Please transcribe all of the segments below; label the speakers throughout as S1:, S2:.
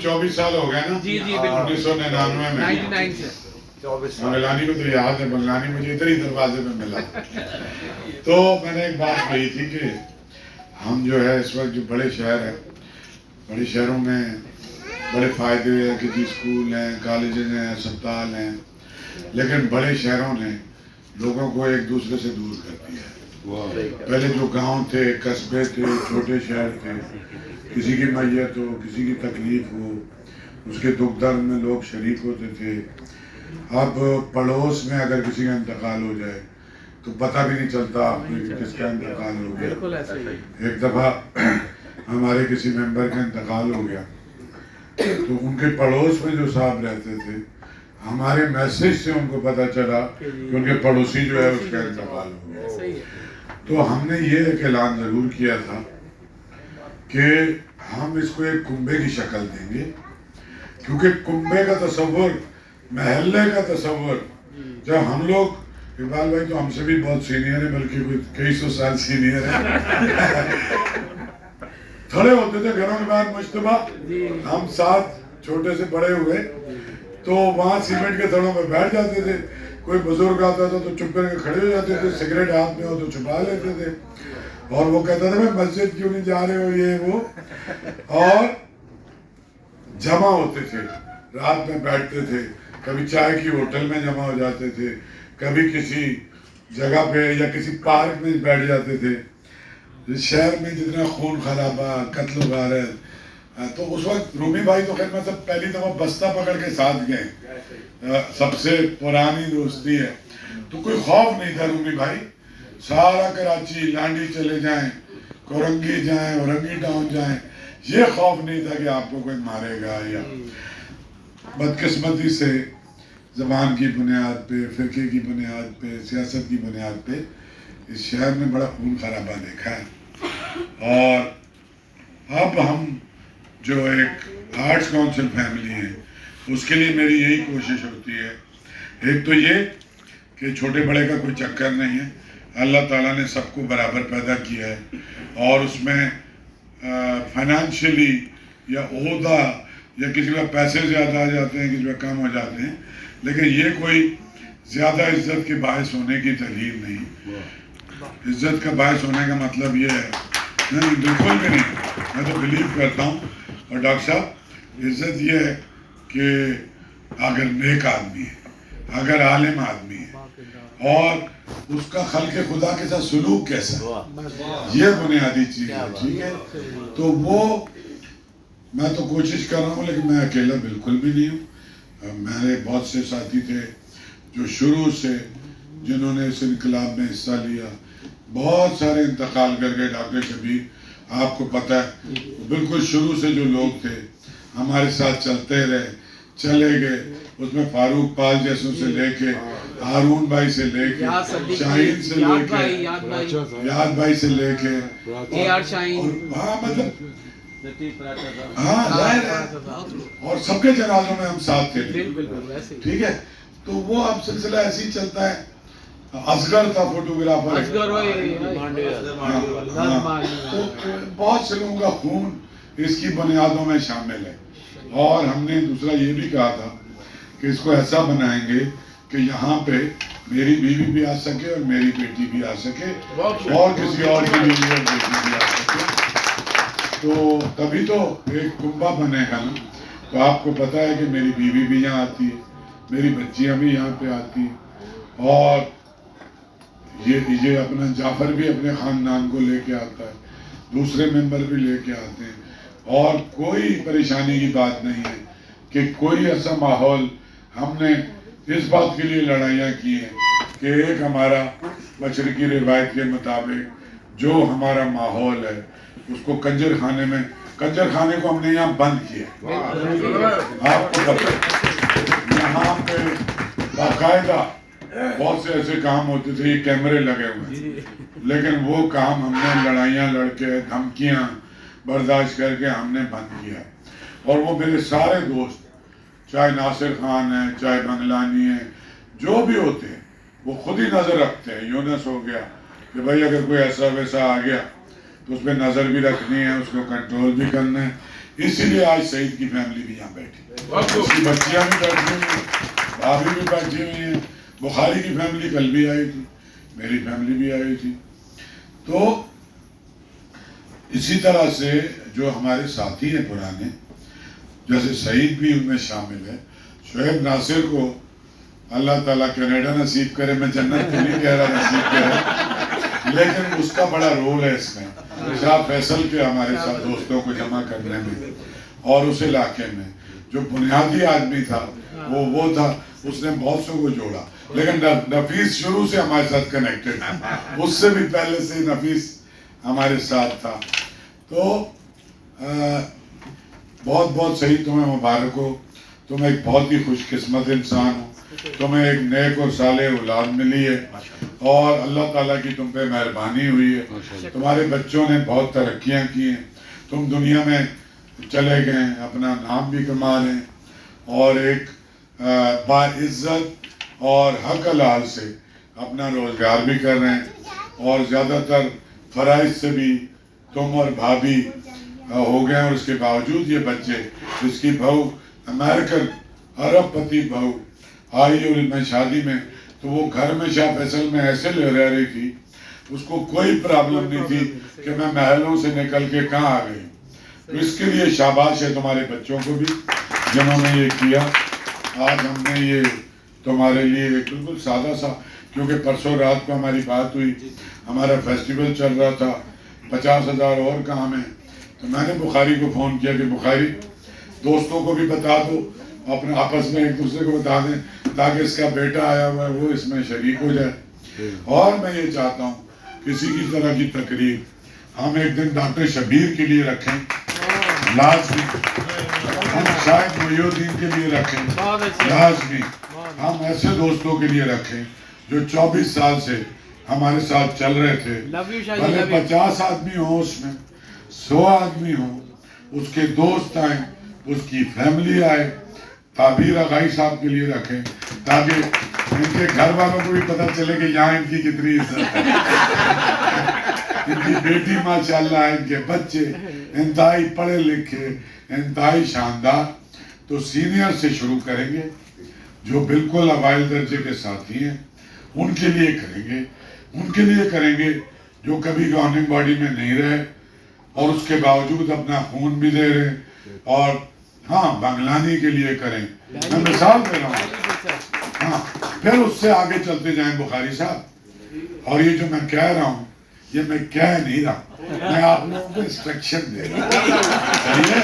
S1: 24 سال ہو گئے نا؟
S2: جی جی بالکل
S1: 1999 میں
S2: 99 سے
S3: 24
S1: بنگلانی کو تو یاد ہے، بنگلانی مجھے ادھر ہی دروازے پہ ملا. تو میں نے ایک بات کہی تھی کہ ہم جو ہے اس وقت جو بڑے شہر ہیں، بڑے شہروں میں بڑے فائدے ہیں کہ جی اسکول ہیں، کالجز ہیں، اسپتال ہیں، لیکن بڑے شہروں نے لوگوں کو ایک دوسرے سے دور کر دیا ہے. پہلے جو گاؤں تھے، قصبے تھے، چھوٹے شہر تھے، کسی کی میت ہو، کسی کی تکلیف ہو، اس کے دکھ درد میں لوگ شریک ہوتے تھے. اب پڑوس میں اگر کسی کا انتقال ہو جائے تو پتہ بھی نہیں چلتا آپ نے کہ کس کا انتقال ہو گیا.
S2: بالکل ایسا ہی.
S1: ایک دفعہ ہمارے کسی ممبر کا انتقال ہو گیا تو ان کے پڑوس میں جو صاحب رہتے تھے، ہمارے میسج سے ان کو پتہ چلا کہ ان کے پڑوسی جو ہے اس کا انتقال ہو گیا.
S2: ایسا ہی ہے.
S1: تو ہم نے یہ ایک اعلان ضرور کیا تھا کہ ہم اس کو ایک کنبے کی شکل دیں گے، کیونکہ کنبے کا تصور، محلے کا تصور، جب ہم لوگ، اقبال بھائی تو ہم سے بھی بہت سینئر ہیں، بلکہ کوئی کئی سو سال سینئر ہیں. کھڑے ہوتے تھے گھروں کے باہر مجتمع، ہم ساتھ چھوٹے سے بڑے ہوئے، تو وہاں سیمنٹ کے تھڑوں پہ بیٹھ جاتے تھے. کوئی بزرگ آتا تھا تو چپ کر کے کھڑے ہو جاتے تھے، سگریٹ ہاتھ میں ہو تو چھپا لیتے تھے، اور وہ کہتا تھا میں مسجد کیوں نہیں جا رہے ہو، یہ وہ، اور جمع ہوتے تھے، رات میں بیٹھتے تھے. کبھی چائے کی ہوٹل میں جمع ہو جاتے تھے، کبھی کسی جگہ پہ یا کسی پارک میں بیٹھ جاتے تھے. شہر میں جتنا خون خرابہ، قتل و غارت، تو اس وقت رومی بھائی تو خیر مطلب پہلی دفعہ بستہ پکڑ کے ساتھ گئے، سب سے پرانی دوستی ہے، تو کوئی خوف نہیں تھا. رومی بھائی سارا کراچی لانڈی چلے جائیں، کورنگی جائیں، اورنگی ٹاؤن جائیں، یہ خوف نہیں تھا کہ آپ کو کوئی مارے گا. یا بدقسمتی سے زبان کی بنیاد پہ، فرقے کی بنیاد پہ، سیاست کی بنیاد پہ اس شہر میں بڑا خون خرابہ دیکھا ہے. اور اب ہم جو ایک آرٹس کونسل فیملی ہے، اس کے لیے میری یہی کوشش ہوتی ہے، ایک تو یہ کہ چھوٹے بڑے کا کوئی چکر نہیں ہے. اللہ تعالیٰ نے سب کو برابر پیدا کیا ہے، اور اس میں فائنانشلی یا عہدہ یا کسی کا پیسے زیادہ آ جاتے ہیں، کسی کا کم ہو جاتے ہیں، لیکن یہ کوئی زیادہ عزت کے باعث ہونے کی دلیل نہیں. عزت کا باعث ہونے کا مطلب یہ ہے، نہیں بالکل بھی نہیں. میں تو بلیو کرتا ہوں، اور ڈاکٹر صاحب عزت یہ ہے کہ اگر نیک آدمی ہے، اگر عالم آدمی ہے، اور اس کا خلق خدا کے ساتھ سلوک کیسا ہے، یہ بنیادی چیز ہے. ٹھیک ہے، تو وہ میں تو کوشش کر رہا ہوں، لیکن میں اکیلا بالکل بھی نہیں ہوں. میرے بہت سے ساتھی تھے جو شروع سے، جنہوں نے اس انقلاب میں حصہ لیا. بہت سارے انتقال کر گئے. ڈاکٹر شبیر آپ کو پتہ ہے، بالکل شروع سے جو لوگ تھے ہمارے ساتھ چلتے رہے، چلے گئے. اس میں فاروق پال جیسوں سے لے کے، ہارون بھائی سے لے کے، شاہین سے لے کے، یاد بھائی سے لے کے، ہاں مطلب ہاں ظاہر ہے، اور سب کے جنازوں میں ہم ساتھ تھے. ٹھیک ہے، تو وہ اب سلسلہ ایسے ہی چلتا ہے. اصغر تھا فوٹوگرافر، تو بہت سے لوگوں کا خون اس کی بنیادوں میں شامل ہے. اور ہم نے دوسرا یہ بھی کہا تھا کہ اس کو ایسا بنائیں گے کہ یہاں پہ میری بیوی بھی آ سکے اور میری بیٹی بھی آ سکے، اور کسی اور کی بیوی اور بیٹی بھی آ سکے. تو تبھی تو ایک کنبہ بنے گا نا. تو آپ کو پتہ ہے کہ میری بیوی بھی یہاں آتی ہے، میری بچیاں بھی یہاں پہ آتی ہیں، اور یہ اپنا جعفر بھی اپنے خاندان کو لے کے آتا ہے، دوسرے ممبر بھی لے کے آتے ہیں. اور کوئی پریشانی کی بات نہیں ہے کہ کوئی ایسا ماحول، ہم نے اس بات کے لیے لڑائیاں کی ہیں کہ ایک ہمارا مشرقی روایت کے مطابق جو ہمارا ماحول ہے اس کو کنجر خانے میں، کنجر خانے کو ہم نے یہاں بند کیا. آپ کو پتہ ہے یہاں پہ باقاعدہ بہت سے ایسے کام ہوتے تھے، یہ کیمرے لگے ہوئے ہیں، لیکن وہ کام ہم نے لڑائیاں لڑ کے، دھمکیاں برداشت کر کے ہم نے بند کیا. اور وہ میرے سارے دوست، چاہے ناصر خان ہیں، چاہے بنگلانی ہیں، جو بھی ہوتے ہیں، وہ خود ہی نظر رکھتے ہیں. یونس ہو گیا کہ بھائی اگر کوئی ایسا ویسا آ گیا تو اس پہ نظر بھی رکھنی ہے، اس کو کنٹرول بھی کرنا ہے. اسی لیے آج سعید کی فیملی بھی یہاں بیٹھی، اس کی بچیاں بھی بیٹھی ہوئی ہیں، بھابھی بھی بیٹھی ہوئی ہیں، بخاری کی فیملی کل بھی آئی تھی، میری فیملی بھی آئی تھی. تو اسی طرح سے جو ہمارے ساتھی ہیں پرانے، جیسے سعید بھی ان میں شامل ہے. شعیب ناصر کو اللہ تعالیٰ کینیڈا نصیب کرے، میں جنت تو نہیں کہہ رہا نصیب کرے، لیکن اس کا بڑا رول ہے اس میں، شاہ فیصل کے ہمارے ساتھ دوستوں کو جمع کرنے میں اور اس علاقے میں جو بنیادی آدمی تھا وہ تھا، اس نے بہت سو کو جوڑا. لیکن نفیس شروع سے ہمارے ساتھ کنیکٹڈ تھا، اس سے بھی پہلے سے نفیس ہمارے ساتھ تھا. تو بہت بہت صحیح، تمہیں مبارک ہو، تم ایک بہت ہی خوش قسمت انسان ہو، تمہیں ایک نیک اور صالح اولاد ملی ہے اور اللہ تعالیٰ کی تم پہ مہربانی ہوئی ہے. تمہارے بچوں نے بہت ترقیاں کی ہیں، تم دنیا میں چلے گئے ہیں، اپنا نام بھی کما رہے ہیں اور ایک باعزت اور حق حلال سے اپنا روزگار بھی کر رہے ہیں اور زیادہ تر فرائض سے بھی تم اور بھابھی ہو گئے. اور اس کے باوجود یہ بچے، جس کی بہو امریکن عرب پتی بہو آئی اور میں شادی میں، تو وہ گھر میں شاہ فیصل میں ایسے رہ رہی تھی، اس کو کوئی پرابلم نہیں تھی کہ میں محلوں سے نکل کے کہاں آ گئی. تو اس کے لیے شاباش ہے تمہارے بچوں کو بھی جنہوں نے یہ کیا. آج ہم نے یہ تمہارے لیے ایک بالکل سادہ سا، کیونکہ پرسوں رات کو ہماری بات ہوئی، ہمارا فیسٹیول چل رہا تھا، 50,000 اور کام ہے. تو میں نے بخاری کو فون کیا کہ بخاری دوستوں کو بھی بتا دو، اپنے آپس میں ایک دوسرے کو بتا دیں تاکہ اس کا بیٹا آیا ہوا ہے وہ اس میں شریک ہو جائے. اور میں یہ چاہتا ہوں کسی کی طرح کی تقریب ہم ایک دن ڈاکٹر شبیر کے لیے رکھیں، لازمی ہم شاید محی الدین کے لیے رکھیں، لازمی ہم ایسے دوستوں کے لیے رکھیں جو 24 سال سے ہمارے ساتھ چل رہے تھے. بھلے 50 آدمی ہوں، اس میں 100 آدمی ہوں، اس کے دوست آئیں، اس کی فیملی آئے. تعبیر آغائی صاحب کے لیے رکھیں تاکہ ان کے گھر والوں کو بھی پتہ چلے کہ یہاں ان کی کتنی عزت ہے. ان کی بیٹی ماشاءاللہ، ان کے بچے انتہائی پڑھے لکھے، انتہائی شاندار. تو سینئر سے شروع کریں گے، جو بالکل اوائل درجے کے ساتھی ہیں ان کے لیے کریں گے. ان کے لیے کریں گے جو کبھی گورننگ باڈی میں نہیں رہے اور اس کے باوجود اپنا خون بھی دے رہے. اور ہاں، بنگلانی کے لیے کریں، میں مثال دے رہا ہوں. ہاں، پھر اس سے آگے چلتے جائیں بخاری صاحب. اور یہ جو میں کہہ رہا ہوں یہ میں کہہ نہیں رہا، میں آپ لوگوں کو انسٹرکشن دے رہا ہوں. صحیح ہے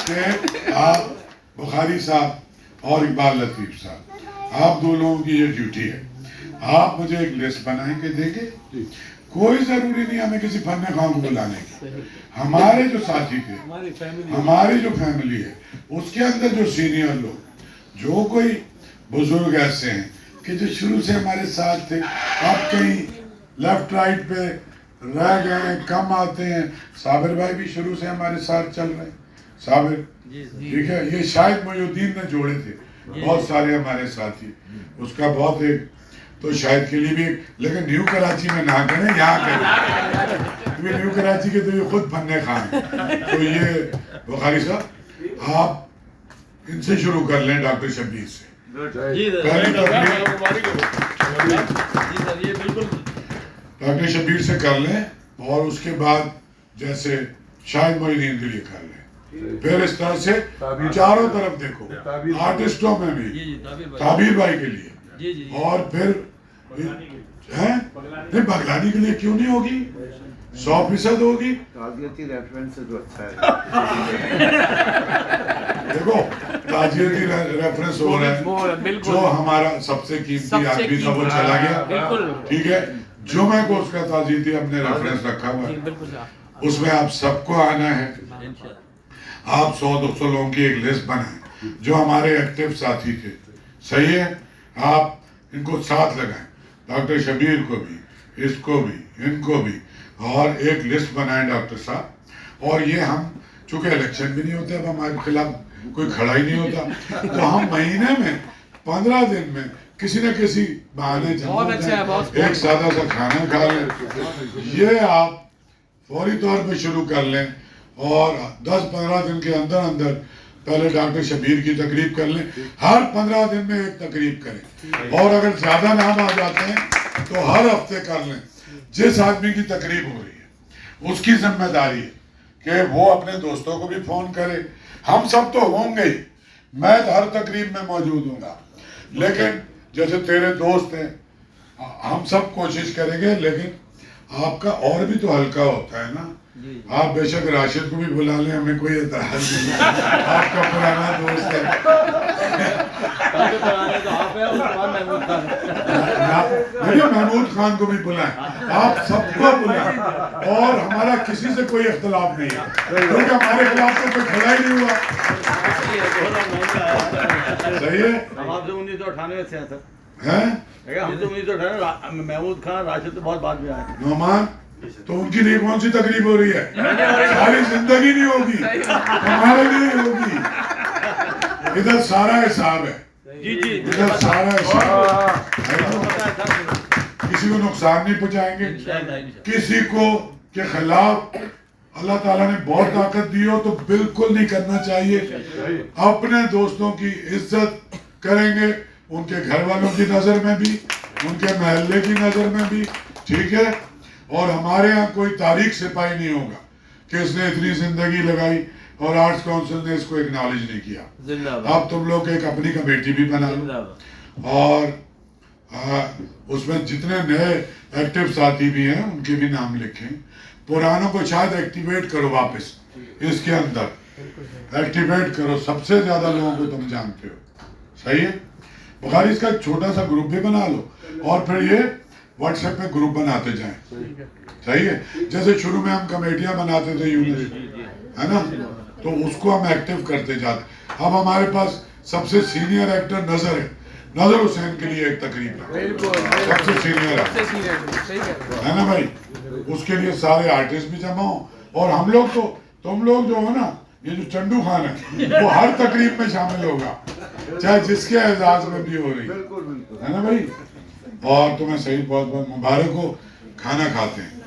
S1: کہ آپ بخاری صاحب اور اقبال لطیف صاحب، آپ دو لوگوں کی یہ ڈیوٹی ہے. آپ مجھے ایک لسٹ بنائیں کے دیں گے. کوئی ضروری نہیں ہمیں کسی فن خواہ کو بلانے کی. ہمارے جو ساتھی تھے، ہماری جو فیملی ہے، اس کے اندر جو سینئر لوگ، جو کوئی بزرگ ایسے ہیں کہ جو شروع سے ہمارے ساتھ تھے، آپ کہیں لیفٹ رائٹ پہ رہ گئے ہیں، کم آتے ہیں. صابر بھائی بھی شروع سے ہمارے ساتھ چل رہے ہیں. صابر ٹھیک ہے، یہ شاید محی الدین نے جوڑے تھے بہت سارے ہمارے ساتھی. اس کا بہت ایک تو شاید کے لیے بھی، لیکن نیو کراچی میں نہ کریں، یہاں کریں، کیونکہ نیو کراچی کے تو یہ خود فن خواہ ہیں. تو یہ بخاری صاحب آپ ان سے شروع کر لیں، ڈاکٹر شبیر سے. پہلی ڈاکٹر شبیر سے کر لیں اور اس کے بعد جیسے شاہد محی الدین کے لیے کر لیں. پھر اس طرح سے چاروں طرف دیکھو، آرٹسٹوں میں بھی تعبیر بھائی کے لیے، اور پھر نہیں بغلانی کے لیے کیوں نہیں ہوگی، 100% ہوگی.
S2: تعزیتی ریفرنس سے جو اچھا ہے
S1: دیکھو تعزیتی ریفرنس ہو رہا ہے، جو ہمارا سب سے قیمتی آدمی تھا وہ چلا گیا. ٹھیک ہے، جمعہ کو اس کا تعزیتی ہم نے ریفرنس رکھا ہوا ہے. اس میں آپ سب کو آنا ہے. آپ 100-200 لوگوں کی ایک لسٹ بنائیں جو ہمارے ایکٹیو ساتھی تھے. صحیح ہے، آپ ان کو ساتھ لگائیں، ڈاکٹر شبیر کو بھی، اس کو بھی، ان کو بھی، اور ایک لسٹ بنائیں ڈاکٹر صاحب. اور یہ ہم چونکہ الیکشن بھی نہیں ہوتے، اب ہمارے خلاف کوئی کھڑا ہی نہیں ہوتا، تو ہم مہینے میں 15 دن میں کسی نہ کسی بہانے جمع جائیں، ایک سادہ سا کھانا کھا لیں. یہ آپ فوری طور پہ شروع کر لیں اور 10-15 دن کے اندر اندر پہلے ڈاکٹر شبیر کی تقریب کر لیں. ہر 15 دن میں ایک تقریب کریں, اور اگر زیادہ نام آ جاتے ہیں تو ہر ہفتے کر لیں. جس آدمی کی تقریب ہو رہی ہے اس کی ذمہ داری ہے کہ وہ اپنے دوستوں کو بھی فون کرے. ہم سب تو ہوں گے ہی, میں ہر تقریب میں موجود ہوں گا, لیکن جیسے تیرے دوست ہیں ہم سب کوشش کریں گے. لیکن آپ کا اور بھی تو ہلکا ہوتا ہے نا, آپ بے شک راشد کو بھی بلا لیں, ہمیں کوئی اعتراض نہیں ہے, آپ کا پرانا دوست ہے. محمود خان کو بھی بلائیں, آپ سب کو بلائیں, اور ہمارا کسی سے کوئی اختلاف نہیں ہے کیونکہ ہمارے خلاف تو کوئی کھڑا ہی نہیں ہوا. صحیح ہے,
S3: ہم آپ سے 1998 سے ہیں سر.
S1: ہیں
S3: ہم سے 1998 محمود خان راشد تو بہت بعد میں آئے.
S1: نعمان تو ان کی لیے کون سی تقریب ہو رہی ہے؟ ساری زندگی نہیں ہوگی, ہمارے لیے ہوگی. ادھر سارا حساب ہے,
S3: جی جی
S1: ادھر سارا حساب کسی کو نقصان نہیں پہنچائیں گے, کسی کو کے خلاف اللہ تعالیٰ نے بہت طاقت دی ہو تو بالکل نہیں کرنا چاہیے. اپنے دوستوں کی عزت کریں گے, ان کے گھر والوں کی نظر میں بھی, ان کے محلے کی نظر میں بھی, ٹھیک ہے. اور ہمارے ہاں کوئی تاریخ سپاہی نہیں ہوگا کہ اس نے اتنی زندگی لگائی اور آرٹس کونسل نے اس کو اکنالج نہیں کیا. اب تم لوگ ایک اپنی کمیٹی بھی بنا لو, اور اس میں جتنے نئے ایکٹیو ساتھی بھی ہیں ان کے بھی نام لکھیں. پرانوں کو شاید ایکٹیویٹ کرو, واپس اس کے اندر ایکٹیویٹ کرو. سب سے زیادہ لوگوں کو تم جانتے ہو, صحیح ہے. بخاری اس کا ایک چھوٹا سا گروپ بھی بنا لو, اور پھر یہ واٹس ایپ پہ گروپ بناتے جائیں, صحیح ہے. جیسے شروع میں ہم کمیٹیاں بناتے تھے یونس, ہے نا, تو اس کو ہم ایکٹیو کرتے جاتے. اب ہمارے پاس سب سے سینئر ایکٹر نظر ہے, نظر حسین کے لیے ایک تقریب ہے, سب سے سینئر ہے نا بھائی. اس کے لیے سارے آرٹسٹ بھی جمع ہوں, اور ہم لوگ تو تم لوگ جو ہو نا, یہ جو چنڈو خان ہے وہ ہر تقریب میں شامل ہوگا, چاہے جس کے اعزاز میں بھی ہو رہی ہے نا بھائی. اور تمہیں صحیح بہت بہت مبارک ہو, کھانا کھاتے ہیں.